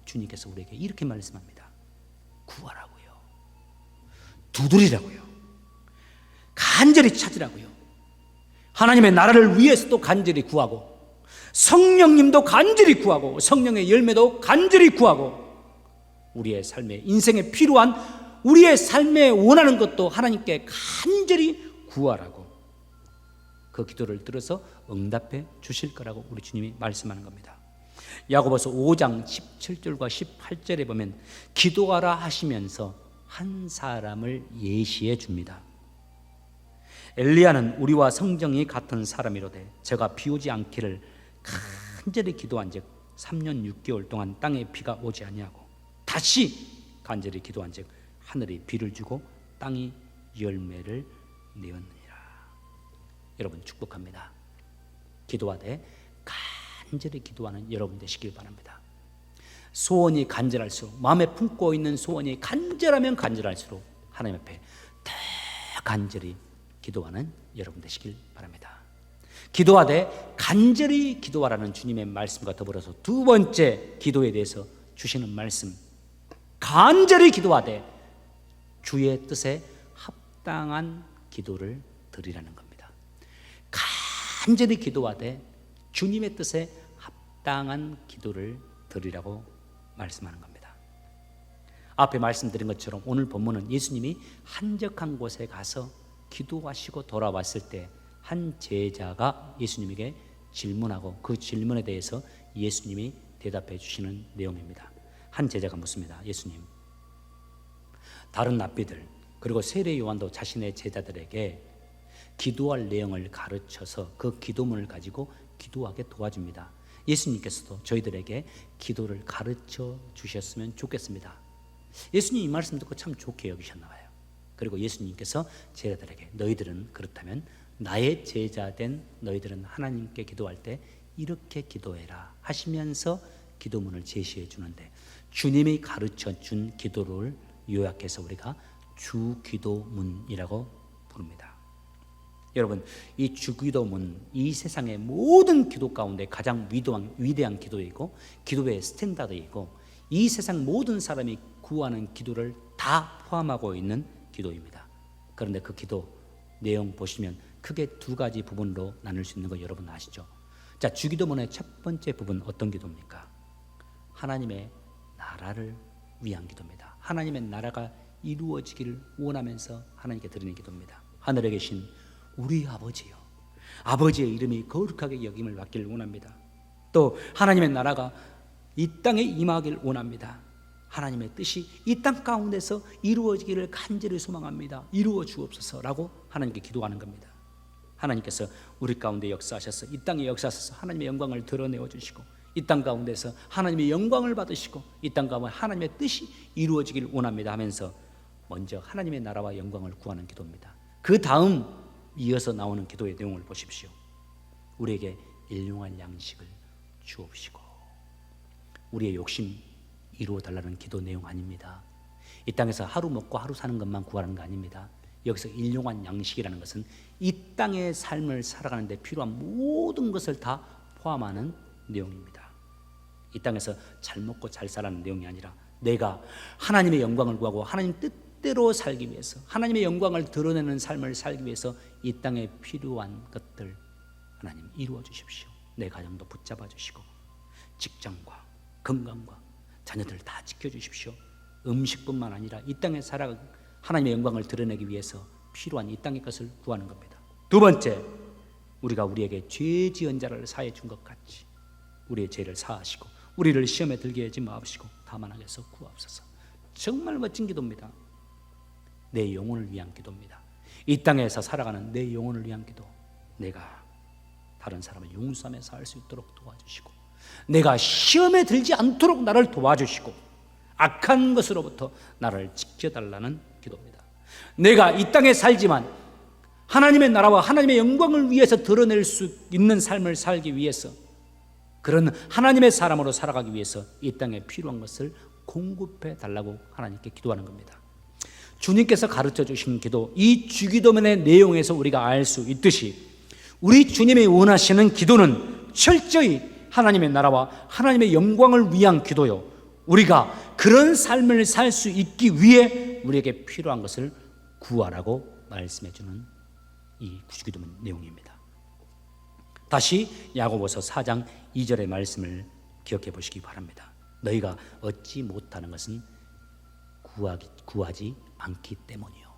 주님께서 우리에게 이렇게 말씀합니다. 구하라고요. 두드리라고요. 간절히 찾으라고요. 하나님의 나라를 위해서도 간절히 구하고 성령님도 간절히 구하고 성령의 열매도 간절히 구하고 우리의 삶에 인생에 필요한 우리의 삶에 원하는 것도 하나님께 간절히 구하라고 그 기도를 들어서 응답해 주실 거라고 우리 주님이 말씀하는 겁니다. 야고보서 5장 17절과 18절에 보면 기도하라 하시면서 한 사람을 예시해 줍니다. 엘리야는 우리와 성정이 같은 사람이로되 제가 비 오지 않기를 간절히 기도한즉 3년 6개월 동안 땅에 비가 오지 아니하고 다시 간절히 기도한즉 하늘이 비를 주고 땅이 열매를 내었느니라. 여러분 축복합니다. 기도하되 간절히 기도하는 여러분 되시길 바랍니다. 소원이 간절할수록 마음에 품고 있는 소원이 간절하면 간절할수록 하나님 앞에 더 간절히 기도하는 여러분 되시길 바랍니다. 기도하되 간절히 기도하라는 주님의 말씀과 더불어서 두 번째 기도에 대해서 주시는 말씀, 간절히 기도하되 주의 뜻에 합당한 기도를 드리라는 겁니다. 간절히 기도하되 주님의 뜻에 합당한 기도를 드리라고 말씀하는 겁니다. 앞에 말씀드린 것처럼 오늘 본문은 예수님이 한적한 곳에 가서 기도하시고 돌아왔을 때 한 제자가 예수님에게 질문하고 그 질문에 대해서 예수님이 대답해 주시는 내용입니다. 한 제자가 묻습니다. 예수님, 다른 랍비들 그리고 세례 요한도 자신의 제자들에게 기도할 내용을 가르쳐서 그 기도문을 가지고 기도하게 도와줍니다. 예수님께서도 저희들에게 기도를 가르쳐 주셨으면 좋겠습니다. 예수님 이 말씀 듣고 참 좋게 여기셨나 봐요. 그리고 예수님께서 제자들에게 너희들은 그렇다면 나의 제자된 너희들은 하나님께 기도할 때 이렇게 기도해라 하시면서 기도문을 제시해 주는데 주님이 가르쳐 준 기도를 요약해서 우리가 주기도문이라고 부릅니다. 여러분, 이 주기도문, 이 세상의 모든 기도 가운데 가장 위대한 기도이고 기도의 스탠다드이고 이 세상 모든 사람이 구하는 기도를 다 포함하고 있는 기도입니다. 그런데 그 기도 내용 보시면 크게 두 가지 부분으로 나눌 수 있는 거 여러분 아시죠? 자, 주기도문의 첫 번째 부분 어떤 기도입니까? 하나님의 나라를 위한 기도입니다. 하나님의 나라가 이루어지기를 원하면서 하나님께 드리는 기도입니다. 하늘에 계신 우리 아버지요, 아버지의 이름이 거룩하게 여김을 받기를 원합니다. 또 하나님의 나라가 이 땅에 임하기를 원합니다. 하나님의 뜻이 이 땅 가운데서 이루어지기를 간절히 소망합니다. 이루어 주옵소서라고 하나님께 기도하는 겁니다. 하나님께서 우리 가운데 역사하셔서 이 땅에 역사하셔서 하나님의 영광을 드러내어 주시고 이 땅 가운데서 하나님의 영광을 받으시고 이 땅 가운데 하나님의 뜻이 이루어지기를 원합니다 하면서 먼저 하나님의 나라와 영광을 구하는 기도입니다. 그 다음 이어서 나오는 기도의 내용을 보십시오. 우리에게 일용할 양식을 주옵시고. 우리의 욕심 이루어 달라는 기도 내용 아닙니다. 이 땅에서 하루 먹고 하루 사는 것만 구하는 거 아닙니다. 여기서 일용할 양식이라는 것은 이 땅의 삶을 살아가는 데 필요한 모든 것을 다 포함하는 내용입니다. 이 땅에서 잘 먹고 잘 살라는 내용이 아니라 내가 하나님의 영광을 구하고 하나님 뜻대로 살기 위해서 하나님의 영광을 드러내는 삶을 살기 위해서 이 땅에 필요한 것들 하나님 이루어 주십시오. 내 가정도 붙잡아 주시고 직장과 건강과 자녀들 다 지켜주십시오. 음식뿐만 아니라 이 땅에 살아 하나님의 영광을 드러내기 위해서 필요한 이 땅의 것을 구하는 겁니다. 두 번째, 우리가 우리에게 죄 지은 자를 사해 준 것 같이 우리의 죄를 사하시고 우리를 시험에 들게 하지 마옵시고 다만 악에서 구하옵소서. 정말 멋진 기도입니다. 내 영혼을 위한 기도입니다. 이 땅에서 살아가는 내 영혼을 위한 기도. 내가 다른 사람을 용서하며 살 수 있도록 도와주시고, 내가 시험에 들지 않도록 나를 도와주시고, 악한 것으로부터 나를 지켜달라는 기도입니다. 내가 이 땅에 살지만 하나님의 나라와 하나님의 영광을 위해서 드러낼 수 있는 삶을 살기 위해서, 그런 하나님의 사람으로 살아가기 위해서 이 땅에 필요한 것을 공급해 달라고 하나님께 기도하는 겁니다. 주님께서 가르쳐 주신 기도, 이 주기도문의 내용에서 우리가 알 수 있듯이 우리 주님이 원하시는 기도는 철저히 하나님의 나라와 하나님의 영광을 위한 기도요, 우리가 그런 삶을 살 수 있기 위해 우리에게 필요한 것을 구하라고 말씀해 주는 이 주기도문 내용입니다. 다시 야고보서 4장 2절의 말씀을 기억해 보시기 바랍니다. 너희가 얻지 못하는 것은 구하지 않기 때문이요.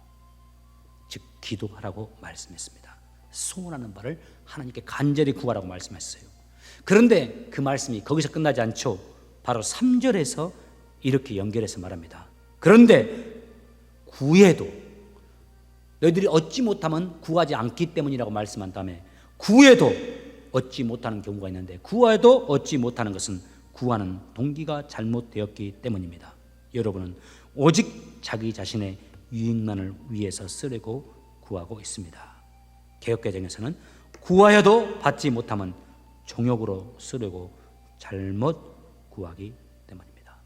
즉 기도하라고 말씀했습니다. 소원하는 바를 하나님께 간절히 구하라고 말씀했어요. 그런데 그 말씀이 거기서 끝나지 않죠. 바로 3절에서 이렇게 연결해서 말합니다. 그런데 구해도 너희들이 얻지 못하면 구하지 않기 때문이라고 말씀한 다음에 구해도 얻지 못하는 경우가 있는데, 구해도 얻지 못하는 것은 구하는 동기가 잘못되었기 때문입니다. 여러분은 오직 자기 자신의 유익만을 위해서 쓰려고 구하고 있습니다. 개역개정에서는 구하여도 받지 못하면 종욕으로 쓰려고 잘못 구하기 때문입니다.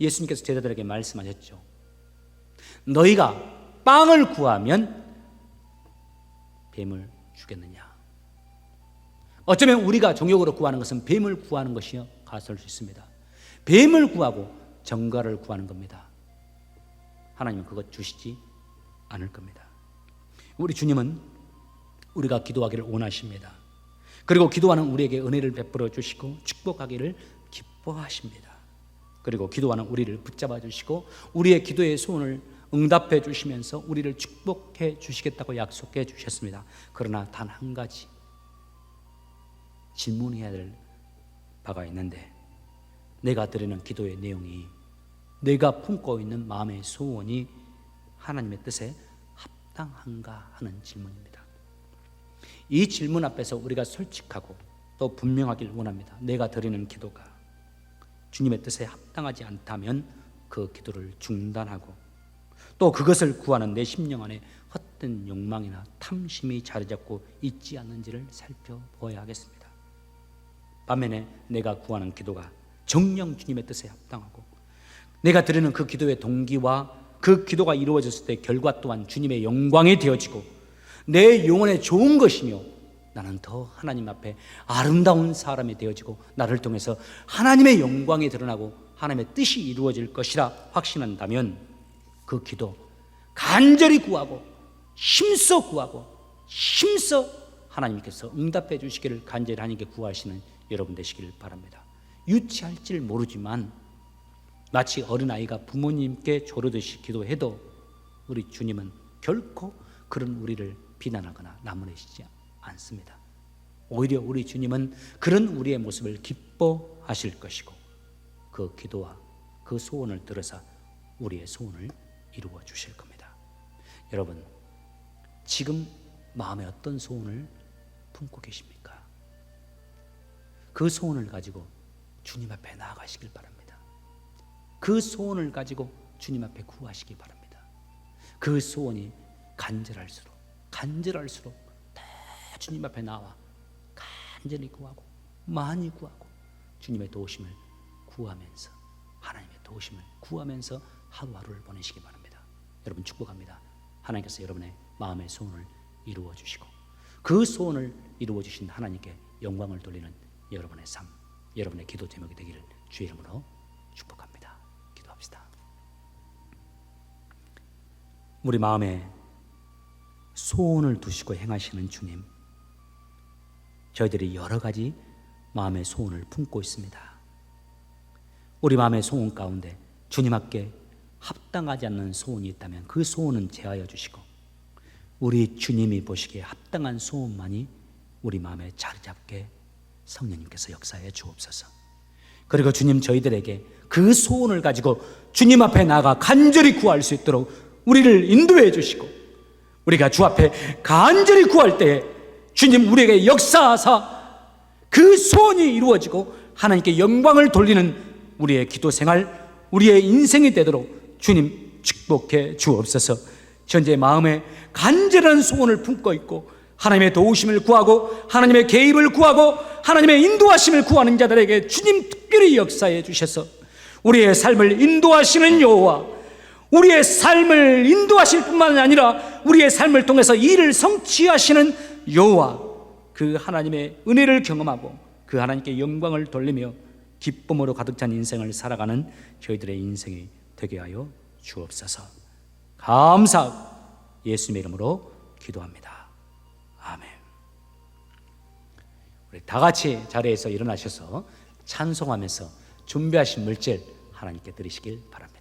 예수님께서 제자들에게 말씀하셨죠. 너희가 빵을 구하면 뱀을 주겠느냐? 어쩌면 우리가 종욕으로 구하는 것은 뱀을 구하는 것이요 가설 수 있습니다. 뱀을 구하고 정갈을 구하는 겁니다. 하나님은 그것 주시지 않을 겁니다. 우리 주님은 우리가 기도하기를 원하십니다. 그리고 기도하는 우리에게 은혜를 베풀어 주시고 축복하기를 기뻐하십니다. 그리고 기도하는 우리를 붙잡아 주시고 우리의 기도의 소원을 응답해 주시면서 우리를 축복해 주시겠다고 약속해 주셨습니다. 그러나 단 한 가지 질문해야 될 바가 있는데, 내가 드리는 기도의 내용이, 내가 품고 있는 마음의 소원이 하나님의 뜻에 합당한가 하는 질문입니다. 이 질문 앞에서 우리가 솔직하고 또 분명하길 원합니다. 내가 드리는 기도가 주님의 뜻에 합당하지 않다면 그 기도를 중단하고, 또 그것을 구하는 내 심령 안에 헛된 욕망이나 탐심이 자리 잡고 있지 않는지를 살펴보아야 하겠습니다. 반면에 내가 구하는 기도가 정녕 주님의 뜻에 합당하고, 내가 드리는 그 기도의 동기와 그 기도가 이루어졌을 때 결과 또한 주님의 영광이 되어지고 내 영혼에 좋은 것이며, 나는 더 하나님 앞에 아름다운 사람이 되어지고 나를 통해서 하나님의 영광이 드러나고 하나님의 뜻이 이루어질 것이라 확신한다면, 그 기도 간절히 구하고 힘써 구하고 힘써 하나님께서 응답해 주시기를 간절히 하나님께 구하시는 여러분 되시기를 바랍니다. 유치할지를 모르지만 마치 어린아이가 부모님께 조르듯이 기도해도 우리 주님은 결코 그런 우리를 비난하거나 나무라시지 않습니다. 오히려 우리 주님은 그런 우리의 모습을 기뻐하실 것이고, 그 기도와 그 소원을 들어서 우리의 소원을 이루어 주실 겁니다. 여러분, 지금 마음에 어떤 소원을 품고 계십니까? 그 소원을 가지고 주님 앞에 나아가시길 바랍니다. 그 소원을 가지고 주님 앞에 구하시기 바랍니다. 그 소원이 간절할수록 다 주님 앞에 나와 간절히 구하고 많이 구하고 주님의 도우심을 구하면서, 하나님의 도우심을 구하면서 하루하루를 보내시기 바랍니다. 여러분 축복합니다. 하나님께서 여러분의 마음의 소원을 이루어 주시고 그 소원을 이루어 주신 하나님께 영광을 돌리는 여러분의 삶, 여러분의 기도 제목이 되기를 주의 이름으로 축복합니다. 기도합시다. 우리 마음에 소원을 두시고 행하시는 주님, 저희들이 여러 가지 마음의 소원을 품고 있습니다. 우리 마음의 소원 가운데 주님 앞에 합당하지 않는 소원이 있다면 그 소원은 제하여 주시고, 우리 주님이 보시기에 합당한 소원만이 우리 마음에 자리 잡게 성령님께서 역사해 주옵소서. 그리고 주님, 저희들에게 그 소원을 가지고 주님 앞에 나가 간절히 구할 수 있도록 우리를 인도해 주시고, 우리가 주 앞에 간절히 구할 때에 주님 우리에게 역사하사 그 소원이 이루어지고 하나님께 영광을 돌리는 우리의 기도 생활, 우리의 인생이 되도록 주님 축복해 주옵소서. 현재 마음에 간절한 소원을 품고 있고 하나님의 도우심을 구하고 하나님의 개입을 구하고 하나님의 인도하심을 구하는 자들에게 주님 특별히 역사해 주셔서 우리의 삶을 인도하시는 여호와, 우리의 삶을 인도하실 뿐만 아니라 우리의 삶을 통해서 일을 성취하시는 여호와, 그 하나님의 은혜를 경험하고 그 하나님께 영광을 돌리며 기쁨으로 가득 찬 인생을 살아가는 저희들의 인생이 되게 하여 주옵소서. 감사하고 예수님의 이름으로 기도합니다. 아멘. 우리 다 같이 자리에서 일어나셔서 찬송하면서 준비하신 물질 하나님께 드리시길 바랍니다.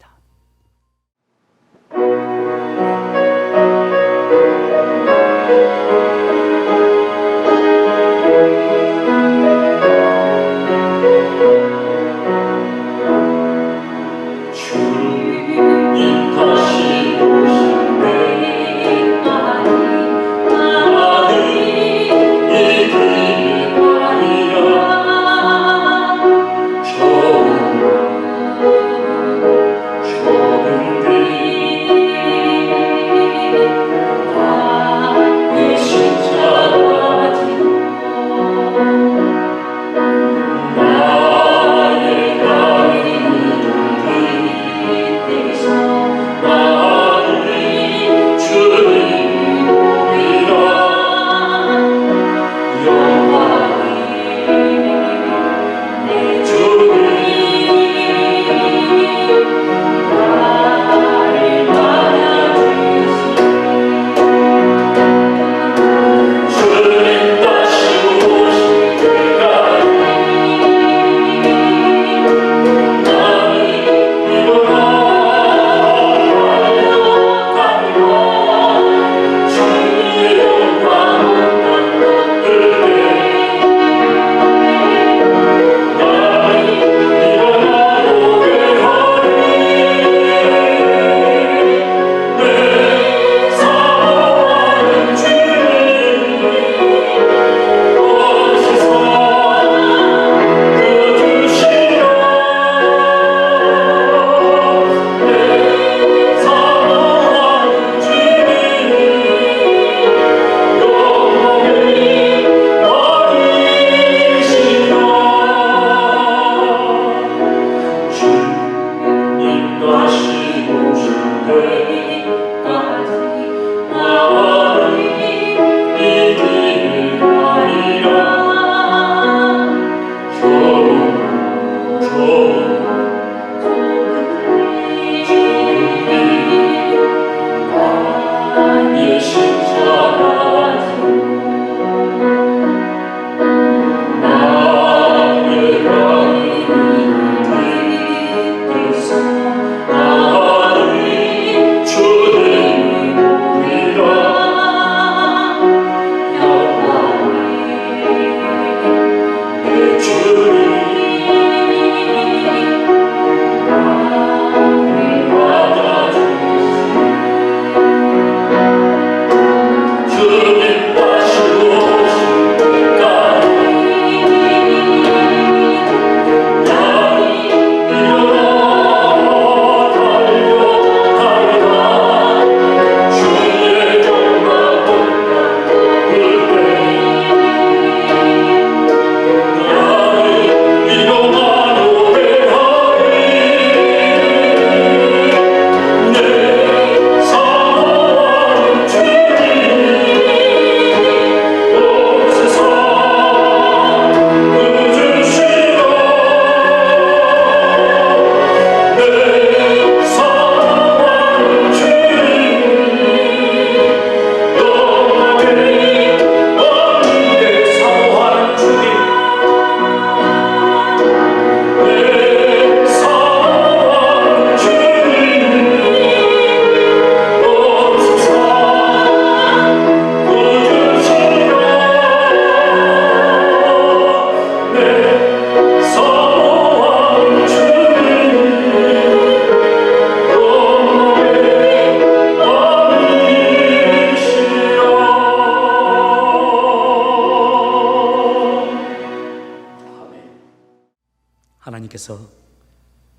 하나님께서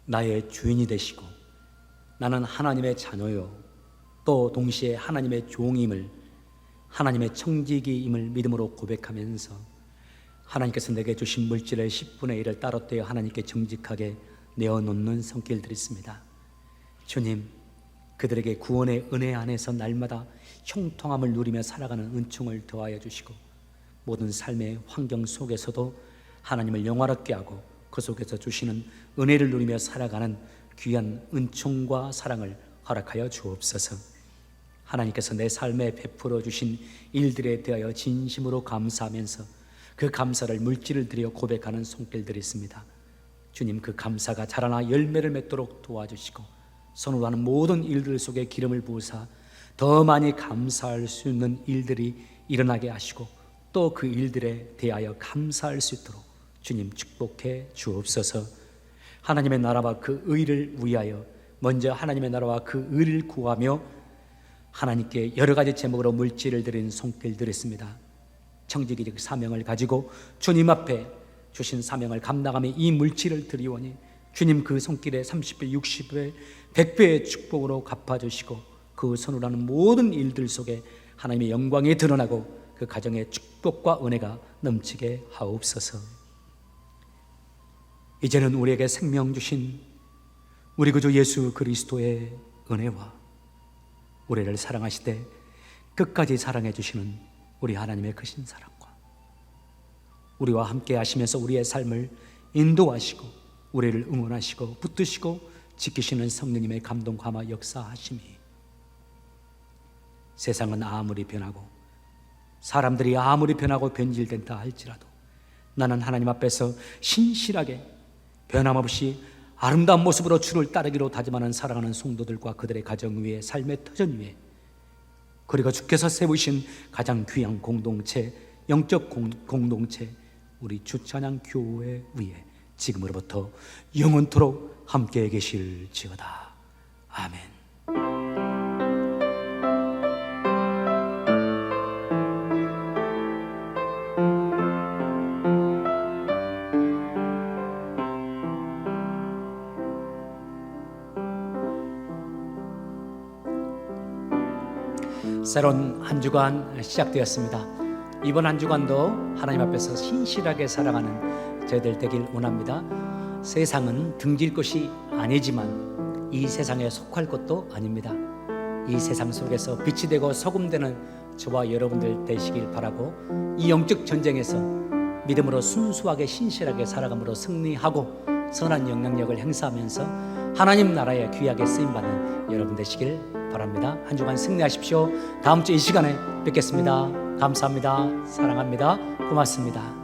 나의 주인이 되시고 나는 하나님의 자녀요 또 동시에 하나님의 종임을 하나님의 청지기임을 믿음으로 고백하면서 하나님께서 내게 주신 물질의 10분의 1을 따로 떼어 하나님께 정직하게 내어놓는 손길들이 있습니다. 주님, 그들에게 구원의 은혜 안에서 날마다 형통함을 누리며 살아가는 은총을 더하여 주시고 모든 삶의 환경 속에서도 하나님을 영화롭게 하고 그 속에서 주시는 은혜를 누리며 살아가는 귀한 은총과 사랑을 허락하여 주옵소서. 하나님께서 내 삶에 베풀어 주신 일들에 대하여 진심으로 감사하면서 그 감사를 물질을 들여 고백하는 손길들이 있습니다. 주님, 그 감사가 자라나 열매를 맺도록 도와주시고 손으로 하는 모든 일들 속에 기름을 부으사 더 많이 감사할 수 있는 일들이 일어나게 하시고 또 그 일들에 대하여 감사할 수 있도록 주님 축복해 주옵소서. 하나님의 나라와 그 의를 위하여 먼저 하나님의 나라와 그 의를 구하며 하나님께 여러 가지 제목으로 물질을 드린 손길들이 있습니다. 청지기적 사명을 가지고 주님 앞에 주신 사명을 감당하며 이 물질을 드리오니 주님 그 손길에 30배, 60배, 100배의 축복으로 갚아주시고 그 손으로 하는 모든 일들 속에 하나님의 영광이 드러나고 그 가정의 축복과 은혜가 넘치게 하옵소서. 이제는 우리에게 생명 주신 우리 구주 예수 그리스도의 은혜와 우리를 사랑하시되 끝까지 사랑해 주시는 우리 하나님의 크신 사랑과 우리와 함께 하시면서 우리의 삶을 인도하시고 우리를 응원하시고 붙드시고 지키시는 성령님의 감동 감화 역사하심이 세상은 아무리 변하고 사람들이 아무리 변하고 변질된다 할지라도 나는 하나님 앞에서 신실하게 변함없이 아름다운 모습으로 주를 따르기로 다짐하는 사랑하는 성도들과 그들의 가정 위에 삶의 터전 위에 그리고 주께서 세우신 가장 귀한 공동체, 영적 공동체 우리 주찬양 교회 위에 지금으로부터 영원토록 함께 계실지어다. 아멘. 새로운 한 주간 시작되었습니다. 이번 한 주간도 하나님 앞에서 신실하게 살아가는 저희들 되길 원합니다. 세상은 등질 것이 아니지만 이 세상에 속할 것도 아닙니다. 이 세상 속에서 빛이 되고 소금 되는 저와 여러분들 되시길 바라고 이 영적 전쟁에서 믿음으로 순수하게 신실하게 살아감으로 승리하고 선한 영향력을 행사하면서 하나님 나라에 귀하게 쓰임받는 여러분 되시길 바랍니다. 한 주간 승리하십시오. 다음 주 이 시간에 뵙겠습니다. 감사합니다. 사랑합니다. 고맙습니다.